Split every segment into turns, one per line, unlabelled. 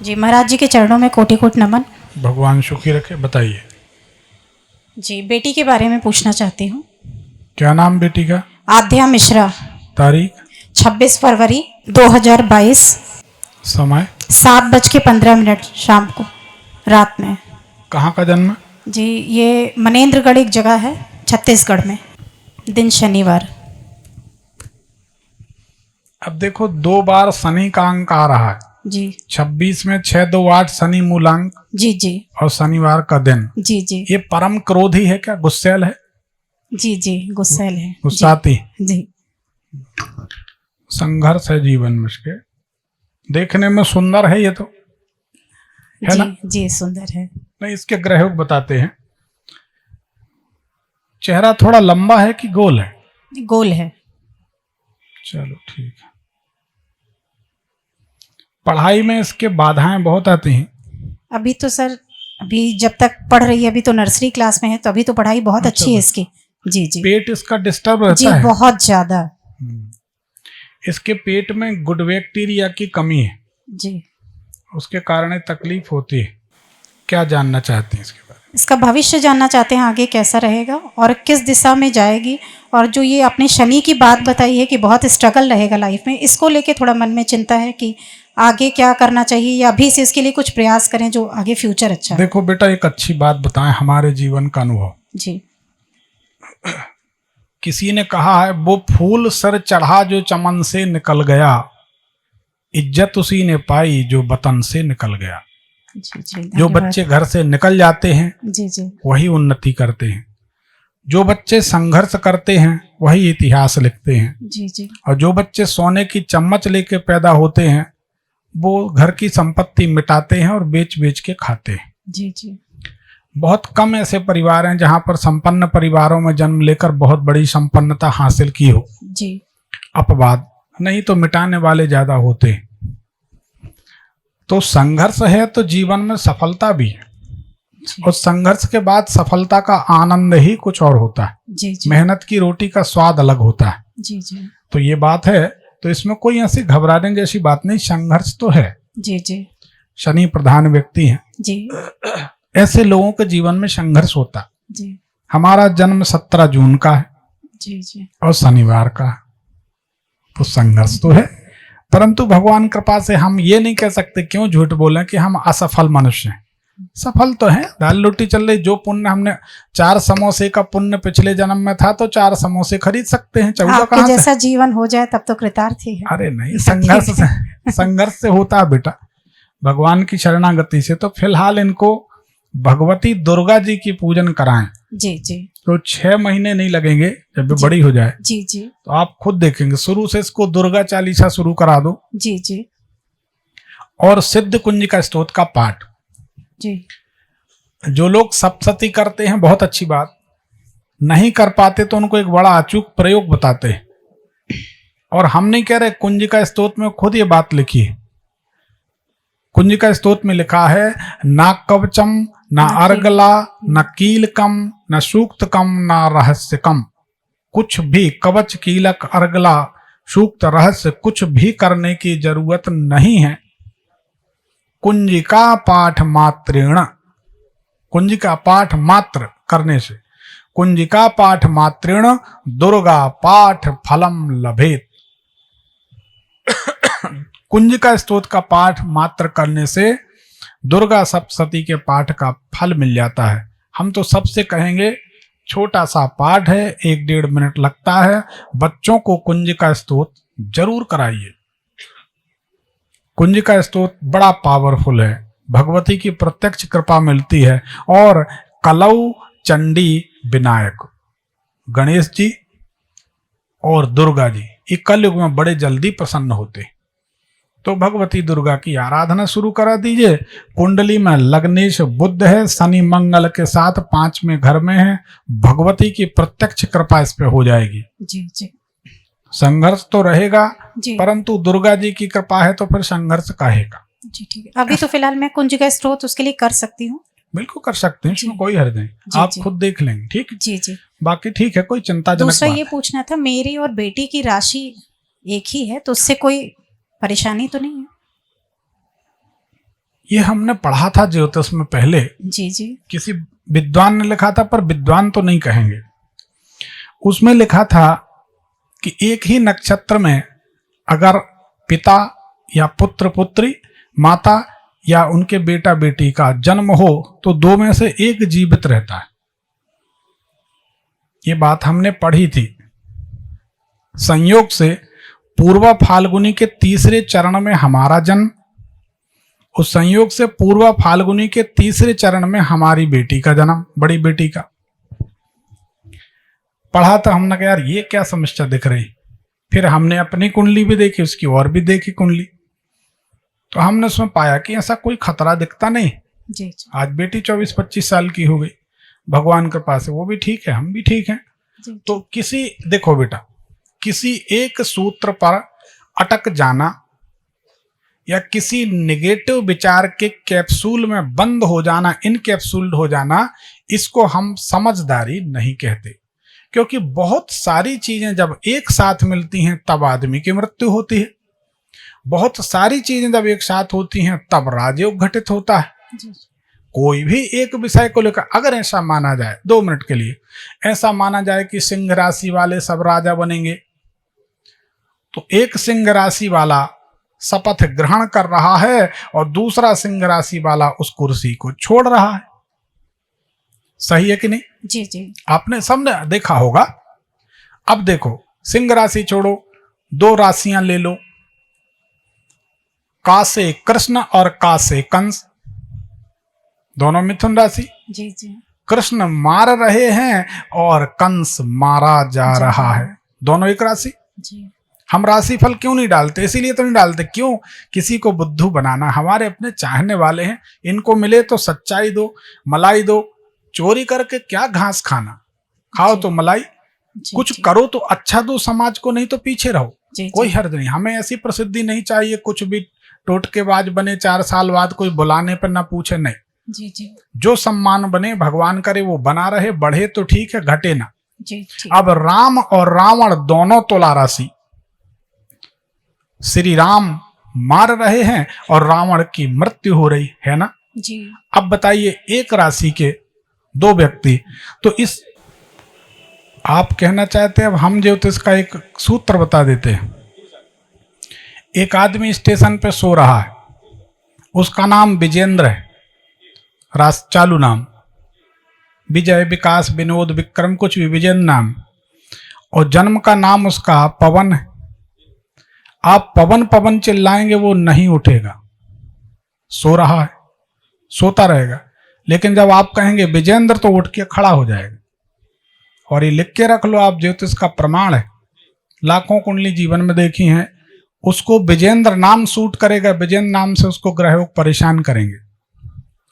जी महाराज जी के चरणों में कोटि कोटि नमन।
भगवान सुखी रखे। बताइए,
जी बेटी के बारे में पूछना चाहती हूँ।
क्या नाम बेटी का?
आद्या मिश्रा।
तारीख?
26 फरवरी 2022।
समय?
7:15 शाम को, रात में।
कहाँ का जन्म?
जी ये मनेन्द्रगढ़ एक जगह है छत्तीसगढ़ में। दिन शनिवार।
अब देखो, 2 बार शनि का अंक आ रहा है।
जी
26 में 6, 2, 8 शनि मूलांक
जी जी
और शनिवार का दिन।
जी जी
ये परम क्रोधी है क्या? गुस्सैल है?
जी जी गुस्सैल है।
गुस्साती?
जी
संघर्ष है जीवन में इसके। देखने में सुंदर है ये तो, है ना?
जी सुंदर है।
नहीं, इसके ग्रह बताते हैं। चेहरा थोड़ा लंबा है कि गोल है?
गोल है।
चलो ठीक है। पढ़ाई में इसके बाधाएं बहुत आती हैं।
अभी तो सर, अभी जब तक पढ़ रही है, अभी तो नर्सरी क्लास में है, तो अभी तो पढ़ाई बहुत अच्छी है इसकी। जी जी।
पेट इसका डिस्टर्ब रहता
जी
है?
बहुत ज्यादा।
इसके पेट में गुड बैक्टीरिया की कमी है
जी।
उसके कारण तकलीफ होती है। क्या जानना चाहते हैं इसके बारे में?
इसका भविष्य जानना चाहते हैं, आगे कैसा रहेगा और किस दिशा में जाएगी। और जो ये आपने शनि की बात बताई है कि बहुत स्ट्रगल रहेगा लाइफ में, इसको लेके थोड़ा मन में चिंता है कि आगे क्या करना चाहिए, या अभी से इसके लिए कुछ प्रयास करें जो आगे फ्यूचर अच्छा।
देखो बेटा, एक अच्छी बात बताएं, हमारे जीवन का अनुभव।
जी।
किसी ने कहा है, वो फूल सर चढ़ा जो चमन से निकल गया, इज्जत उसी ने पाई जो वतन से निकल गया।
जी जी।
जो बच्चे घर से निकल जाते हैं
जी जी
वही उन्नति करते हैं। जो बच्चे संघर्ष करते हैं वही इतिहास लिखते हैं।
जी जी।
और जो बच्चे सोने की चम्मच लेके पैदा होते हैं वो घर की संपत्ति मिटाते हैं और बेच बेच के खाते हैं।
जी जी।
बहुत कम ऐसे परिवार हैं जहां पर संपन्न परिवारों में जन्म लेकर बहुत बड़ी संपन्नता हासिल की हो।
जी।
अपवाद, नहीं तो मिटाने वाले ज्यादा होते हैं। तो संघर्ष है तो जीवन में सफलता भी है, और संघर्ष के बाद सफलता का आनंद ही कुछ और होता है।
जी जी।
मेहनत की रोटी का स्वाद अलग होता है।
जी जी।
तो ये बात है, तो इसमें कोई ऐसी घबराने जैसी बात नहीं। संघर्ष तो है।
जी जी।
शनि प्रधान व्यक्ति हैं,
जी
ऐसे लोगों के जीवन में संघर्ष होता है।
जी।
हमारा जन्म 17 जून का है
जी जी।
और शनिवार का है, तो संघर्ष तो है। परंतु भगवान कृपा से हम ये नहीं कह सकते, क्यों झूठ बोलें कि हम असफल मनुष्य हैं। सफल तो है, दाल रोटी चल रही। जो पुण्य हमने 4 समोसे का पुण्य पिछले जन्म में था तो 4 समोसे खरीद सकते हैं। 14
आपके
कहाँ से?
जैसा जीवन हो जाए तब तो कृतार्थ ही है।
अरे नहीं, संघर्ष से होता है बेटा, भगवान की शरणागति से। तो फिलहाल इनको भगवती दुर्गा जी की पूजन कराएं।
जी जी।
तो 6 महीने नहीं लगेंगे, जब भी बड़ी हो जाए
जी जी।
तो आप खुद देखेंगे। शुरू से इसको दुर्गा चालीसा शुरू करा दो।
जी जी।
और सिद्ध कुंजिका स्तोत्र का पाठ।
जी।
जो लोग सप्तशती करते हैं बहुत अच्छी बात, नहीं कर पाते तो उनको एक बड़ा अचूक प्रयोग बताते हैं। और हम नहीं कह रहे, कुंजिका स्तोत्र में खुद ये बात लिखी है। कुंजिका स्तोत्र में लिखा है, ना कवचम, ना अर्गला, न कीलकम, न सूक्तकम, न रहस्यकम। कुछ भी कवच, कीलक, अर्गला, सूक्त, रहस्य कुछ भी करने की जरूरत नहीं है। कुंजिका पाठ मात्रेण, कुंजिका पाठ मात्र करने से, कुंजिका पाठ मात्रेण दुर्गा पाठ फलम लभेत। कुंजिका स्तोत्र का पाठ मात्र करने से दुर्गा सप्तशती के पाठ का फल मिल जाता है। हम तो सबसे कहेंगे, छोटा सा पाठ है, 1-1.5 मिनट लगता है। बच्चों को कुंजिका स्तोत्र जरूर कराइए। कुंजिका स्तोत्र बड़ा पावरफुल है, भगवती की प्रत्यक्ष कृपा मिलती है। और कलऊ, चंडी, विनायक, गणेश जी और दुर्गा जी, ये कलयुग में बड़े जल्दी प्रसन्न होते हैं। तो भगवती दुर्गा की आराधना शुरू करा दीजिए। कुंडली में लग्नेश बुध है, शनि मंगल के साथ 5वें घर में है। भगवती की प्रत्यक्ष कृपा इस पे हो जाएगी।
जी जी।
संघर्ष तो रहेगा,
जी।
परंतु दुर्गा जी की कृपा है तो फिर संघर्ष काहेगा।
जी ठीक है। अभी तो फिलहाल मैं कुंजिका स्तोत्र उसके लिए कर सकती हूँ।
बिल्कुल कर सकते हैं, इसमें कोई हर्ज नहीं। आप खुद देख लेंगे, ठीक।
जी जी।
बाकी ठीक है, कोई चिंताजनक
दूसरा
बात
ये पूछना था, मेरी और बेटी की राशि एक ही है, तो उससे कोई परेशानी तो नहीं है?
ये हमने पढ़ा था ज्योतिष में पहले,
जी जी
किसी विद्वान ने लिखा था, पर विद्वान तो नहीं कहेंगे। उसमें लिखा था कि एक ही नक्षत्र में अगर पिता या पुत्र पुत्री, माता या उनके बेटा बेटी का जन्म हो तो दो में से एक जीवित रहता है। ये बात हमने पढ़ी थी। संयोग से पूर्वा फाल्गुनी के तीसरे चरण में हमारा जन्म, उस संयोग से पूर्वा फाल्गुनी के तीसरे चरण में हमारी बेटी का जन्म, बड़ी बेटी का। पढ़ा था हमने कहा यार ये क्या समस्या दिख रही। फिर हमने अपनी कुंडली भी देखी, उसकी और भी देखी कुंडली, तो हमने उसमें पाया कि ऐसा कोई खतरा दिखता नहीं।
जी जी
आज बेटी 24-25 साल की हो गई, भगवान के पास है, वो भी ठीक है, हम भी ठीक हैं।
जी
तो किसी, देखो बेटा, किसी एक सूत्र पर अटक जाना या किसी नेगेटिव विचार के कैप्सूल में बंद हो जाना, इनकैप्सूल्ड हो जाना, इसको हम समझदारी नहीं कहते। क्योंकि बहुत सारी चीजें जब एक साथ मिलती हैं तब आदमी की मृत्यु होती है, बहुत सारी चीजें जब एक साथ होती हैं तब राजयोग घटित होता है।
जी
कोई भी एक विषय को लेकर अगर ऐसा माना जाए, 2 मिनट के लिए ऐसा माना जाए कि सिंह राशि वाले सब राजा बनेंगे, तो एक सिंह राशि वाला शपथ ग्रहण कर रहा है और दूसरा सिंह राशि वाला उस कुर्सी को छोड़ रहा है। सही है कि नहीं?
जी जी
आपने सबने देखा होगा। अब देखो, सिंह राशि छोड़ो, 2 राशियां ले लो, का से कृष्ण और का से कंस, दोनों मिथुन राशि।
जी जी
कृष्ण मार रहे हैं और कंस मारा जा रहा है, दोनों एक राशि।
जी
हम राशि फल क्यों नहीं डालते? इसीलिए तो नहीं डालते, क्यों? किसी को बुद्धू बनाना। हमारे अपने चाहने वाले हैं, इनको मिले तो सच्चाई दो, मलाई दो। चोरी करके क्या घास खाना, खाओ तो मलाई,
जी
कुछ
जी
करो तो अच्छा दो समाज को, नहीं तो पीछे रहो,
जी
कोई
जी
हर्ज नहीं। हमें ऐसी प्रसिद्धि नहीं चाहिए, कुछ भी टोटकेबाज बने, 4 साल बाद कोई बुलाने पर ना पूछे, नहीं।
जी जी
जो सम्मान बने, भगवान करे वो बना रहे, बढ़े तो ठीक है, घटे ना।
जी जी
अब राम और रावण दोनों तुला राशि, श्री राम मार रहे हैं और रावण की मृत्यु हो रही है ना।
जी
अब बताइए, एक राशि के 2 व्यक्ति, तो इस, आप कहना चाहते हैं, अब हम ज्योतिष का एक सूत्र बता देते हैं। एक आदमी स्टेशन पे सो रहा है, उसका नाम विजेंद्र है, रास चालू नाम, विजय, विकास, विनोद, विक्रम, कुछ भी, विजेंद्र नाम, और जन्म का नाम उसका पवन है। आप पवन पवन चिल्लाएंगे वो नहीं उठेगा, सो रहा है, सोता रहेगा। लेकिन जब आप कहेंगे विजेंद्र तो उठ के खड़ा हो जाएगा। और ये लिख के रख लो, आप ज्योतिष का प्रमाण है, लाखों कुंडली जीवन में देखी हैं, उसको विजेंद्र नाम सूट करेगा, विजेंद्र नाम से उसको ग्रह परेशान करेंगे।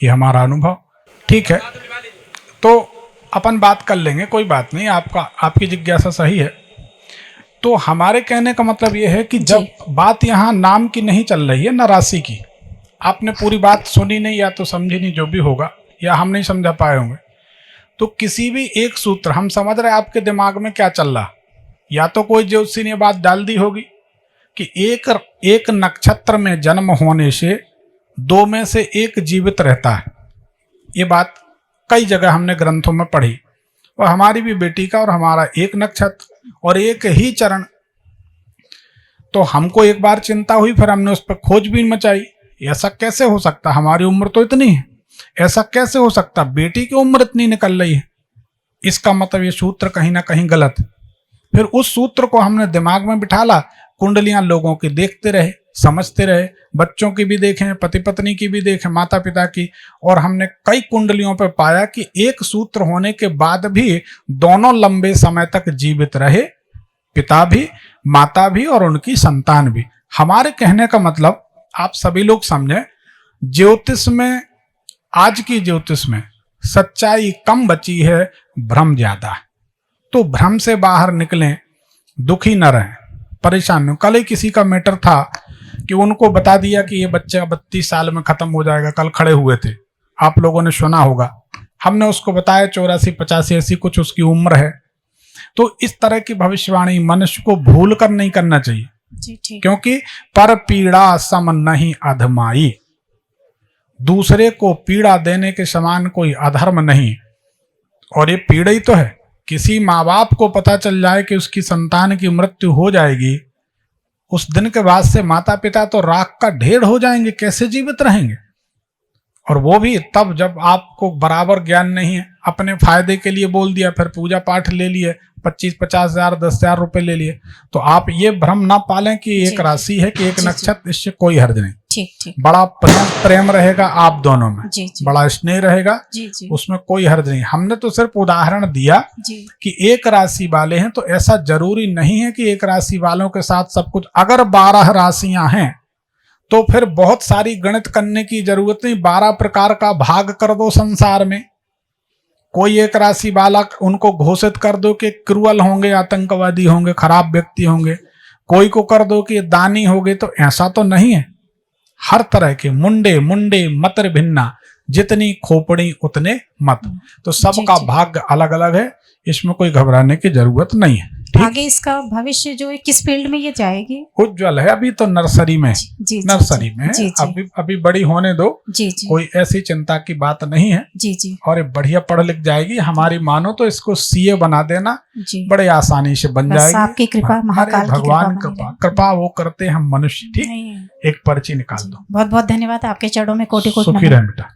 ये हमारा अनुभव, ठीक है। तो अपन बात कर लेंगे, कोई बात नहीं, आपकी जिज्ञासा सही है। तो हमारे कहने का मतलब ये है कि जब बात यहाँ नाम की नहीं चल रही है, न राशि की, आपने पूरी बात सुनी नहीं या तो समझी नहीं, जो भी होगा, या हम नहीं समझा पाए होंगे, तो किसी भी एक सूत्र, हम समझ रहे हैं आपके दिमाग में क्या चल रहा, या तो कोई ज्योतिषी ने बात डाल दी होगी कि एक नक्षत्र में जन्म होने से 2 में से 1 जीवित रहता है। ये बात कई जगह हमने ग्रंथों में पढ़ी, और हमारी भी बेटी का और हमारा एक नक्षत्र और एक ही चरण। तो हमको एक बार चिंता हुई, फिर हमने उस पर खोजबीन मचाई, ऐसा कैसे हो सकता, हमारी उम्र तो इतनी है, ऐसा कैसे हो सकता, बेटी की उम्र इतनी निकल रही है, इसका मतलब ये सूत्र कहीं ना कहीं गलत है। फिर उस सूत्र को हमने दिमाग में बिठा ला, कुंडलियां लोगों की देखते रहे, समझते रहे, बच्चों की भी देखें, पति पत्नी की भी देखें, माता पिता की, और हमने कई कुंडलियों पर पाया कि एक सूत्र होने के बाद भी दोनों लंबे समय तक जीवित रहे, पिता भी, माता भी और उनकी संतान भी। हमारे कहने का मतलब आप सभी लोग समझें, ज्योतिष में, आज की ज्योतिष में सच्चाई कम बची है, भ्रम ज्यादा है। तो भ्रम से बाहर निकलें, दुखी न रहें, परेशान न। कल ही किसी का मैटर था कि उनको बता दिया कि ये बच्चा 32 साल में खत्म हो जाएगा, कल खड़े हुए थे, आप लोगों ने सुना होगा। हमने उसको बताया 84, 85 ऐसी कुछ उसकी उम्र है। तो इस तरह की भविष्यवाणी मनुष्य को भूल कर नहीं करना चाहिए,
जी ठीक।
क्योंकि पर पीड़ा सम नहीं अधमाई, दूसरे को पीड़ा देने के समान कोई अधर्म नहीं। और ये पीड़ा ही तो है। किसी माँ बाप को पता चल जाए कि उसकी संतान की मृत्यु हो जाएगी, उस दिन के बाद से माता पिता तो राख का ढेर हो जाएंगे, कैसे जीवित रहेंगे। और वो भी तब जब आपको बराबर ज्ञान नहीं है, अपने फायदे के लिए बोल दिया, फिर पूजा पाठ ले लिए, 25-50 हजार 10,000 रुपए ले लिए। तो आप ये भ्रम ना पालें कि एक राशि है कि एक नक्षत्र, इससे कोई हर्ज नहीं।
ठीक ठीक।
बड़ा प्रेम रहेगा आप दोनों में,
जी जी।
बड़ा स्नेह रहेगा,
जी जी।
उसमें कोई हर्ज नहीं। हमने तो सिर्फ उदाहरण दिया
जी।
कि एक राशि वाले हैं, तो ऐसा जरूरी नहीं है कि एक राशि वालों के साथ सब कुछ। अगर 12 राशियां हैं तो फिर बहुत सारी गणित करने की जरूरत नहीं, 12 प्रकार का भाग कर दो संसार में। कोई एक राशि वाला उनको घोषित कर दो कि क्रूअल होंगे, आतंकवादी होंगे, खराब व्यक्ति होंगे। कोई को कर दो कि दानी होंगे, तो ऐसा तो नहीं है। हर तरह के मुंडे मुंडे मतर भिन्ना, जितनी खोपड़ी उतने मत। तो सबका भाग्य अलग अलग है, इसमें कोई घबराने की जरूरत नहीं है।
आगे इसका भविष्य जो है किस फील्ड में ये जाएगी?
उज्जवल है। अभी तो नर्सरी में,
जी,
नर्सरी में
जी,
है। अभी बड़ी होने दो।
जी जी।
कोई ऐसी चिंता की बात नहीं है।
जी जी।
और ये बढ़िया पढ़ लिख जाएगी। हमारी मानो तो इसको सीए बना देना, बड़े आसानी से बन जाएगी।
आपकी कृपा, महाकाल की
भगवान कृपा वो करते हैं हम मनुष्य। ठीक, एक पर्ची निकाल दो।
बहुत बहुत धन्यवाद। आपके चरणों में कोटि कोटि
सुखी रहें बेटा।